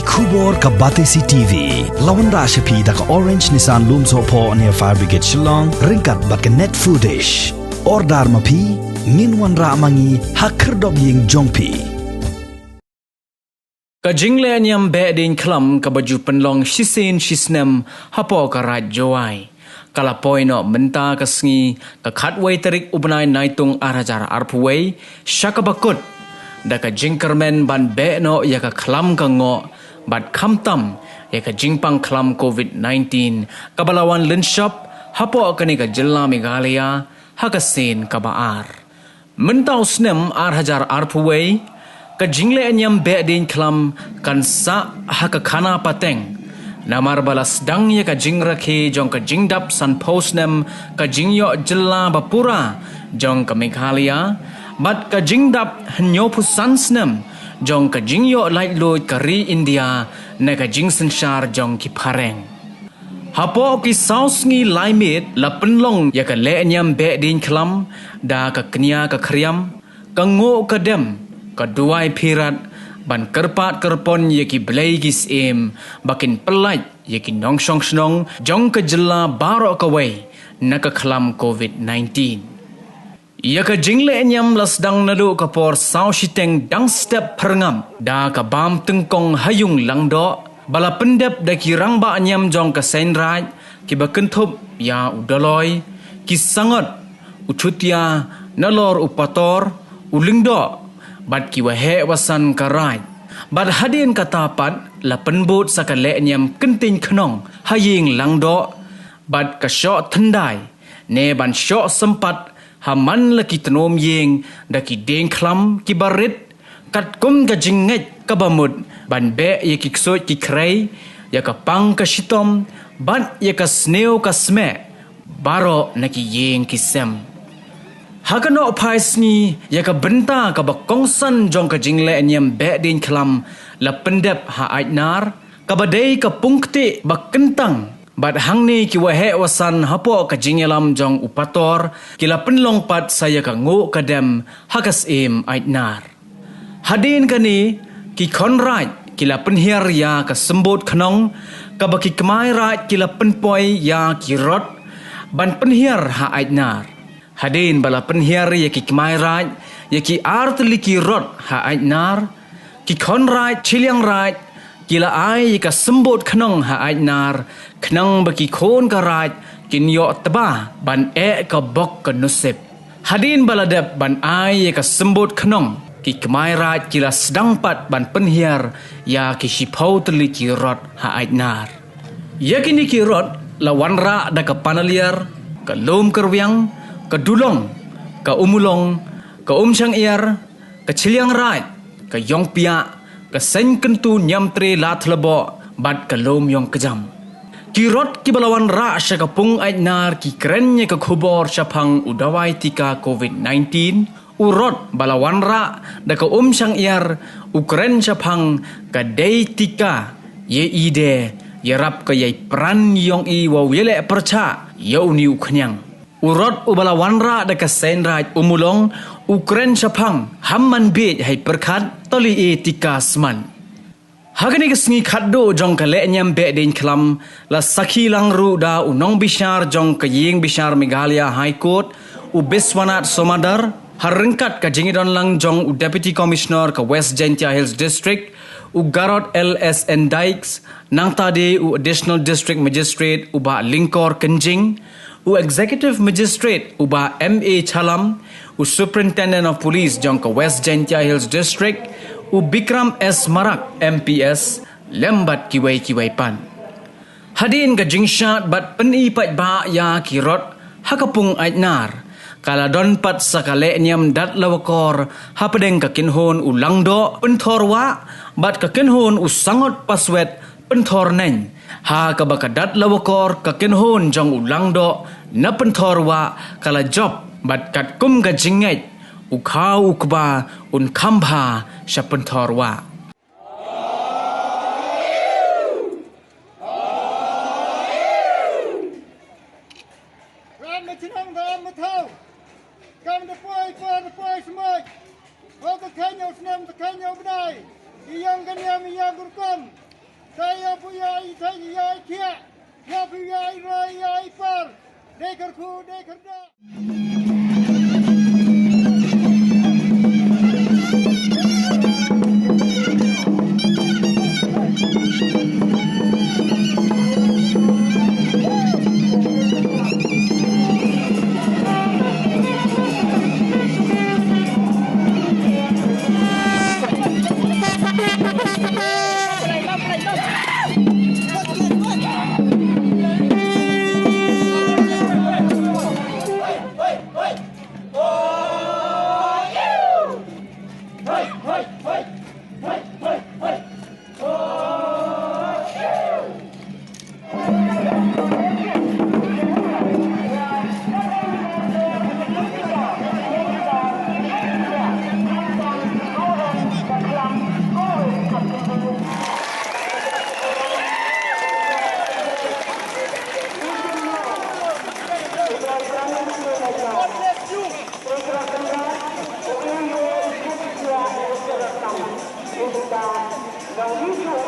Kubor ka Batesi TV. Lawan Rashapi da ka Orange Nissan Looms Hopo near Fire Brigade Shillong. Ringkat bat ka net footage. Ordar mapi. Minwan ra mangi hakerdog ying jongpi. Ka jingle nyam be din klam ka baju penlong shisin shisnem hapo ka raj joai. Kala poino menta ka sngi ka khatway tarik ubnay naitung arajar arpuway shakabakut. Da ka jingkermen ban be no ya ka klam ka ngo bat kamtam ya ka jingpang klam COVID-19 kabalawan linshop hapo ka ni ka jilla Meghalaya hakasin ka baar. Mentau snem arhajar arpuway ka jingle nyam be din klam kan sa haka khana pateng namar balas dang ya ka jingrakhe jong ka jingdap san posnem ka jingyo jilla bapura jong ka Meghalaya bat ka jingdap hanyo pusan snem jong ka jingyo light load kari India na ka jingsenshar jong ki pareng. Hapo ki saus ngi laimit la penlong ya ka le nyam be din klam da ka kenya ka kriam ka ngo ka dem ka duai pirat ban kerpat kerpon ya ki blai gis em bakin pelaj ya ki nong shong snong jong ka jilla baro ka wei na ka klam COVID-19. Ya ka jingle nyam lasdang nadu ka por sau shiteng dang step perngam da ka bam tengkong hayung langdo bala pendep da ki rangba nyam jong ka senraj ki bakentup ya udaloy ki sangat ututia nalor upator ulingdo bat ki wahe wasan karaj bat hadin katapat la penbut sakale nyam kenting khnong haying langdo bat ka syok thendai ne ban syok sempat haman laki tenom yeng da ki deng klam ki barit kat kum ka jinget ka bamut ban be ye ki ksot ki krei ya ka pang ka shitom ban ya ka sneo ka sme baro na ki yeng ki sem hakano paisni ya ka benta ka bakongsan jong ka jingle nyam be din klam la pendep ha aitnar ka badai ka pungkti bakentang bat hangni ki wahe wasan hapo ka jingelam jong upator kila penlong pat saya ka ngo kadem hakas em aitnar hadin kani ki konraj kila penhiar ya ka sembut khnong ka baki kemai raj kila penpoi ya ki rot ban penhiar ha aitnar hadin bala penhiar ya ki kemai raj ya ki artli ki rot ha aitnar ki konraj chiliang raj kila ai ka sembut khnong ha aitnar khnong baki khon ka raj kinyo taba ban ka bok ka nusip hadin baladep ban ai ka sembut khnong ki kemai raj kila sedang pat ban penhiar ya ki shipau teli ki rot ha aitnar ya kini ki rot lawan ra da ka panaliar ka lom kerwiang ka dulong ka umulong ka umchang iar ka chiliang raj ka yong pia ka sen kentu nyam tre la thlebo bat ka lom yong kejam ki rot ki balawan ra sha ka pung aitnar ki krenye ka khubor chapang udawai tika COVID-19 urot balawan ra da ka sang iar ukren chapang ka dei tika ye ide ye rap ka ye pran yong i wa wele percha yo ni uknyang urot ubalawan ra da ka senraj umulong ukren chapang hamman be hai perkhat toli e tika sman hagani ka sngi khaddo jong ka le nyam be din klam la sakhi lang ru da unong bishar jong ka ying bishar Meghalaya High Court u Biswanath Somadar harengkat ka jingidon lang jong u Deputy Commissioner ka West Jaintia Hills District u Garot LSN Dykes nang tadi u Additional District Magistrate u ba Lingkor Kenjing u Executive Magistrate u ba MA Chalam u Superintendent of Police jong ka West Jaintia Hills District u Bikram S. Marak MPS lembat kiwai pan hadin ka jingshat bat peni pat ba ya kirot hakapung aitnar kala don pat sakale nyam dat lawakor hapadeng ka kinhon u langdo penthorwa bat ka kinhon u sangot paswet penthor nen ha ka bakadat lawakor ka kinhon jong u langdo na penthorwa kala job bat kat kum ka jinget u khau ukba un khambha sha penthorwa Kam the boy smudge. All the Kenya snam the Kenya bnai. Iyang kanyam iyang gurkam. Saya punya saya kia. Ya punya raya ipar. Dekerku dekerda. Now you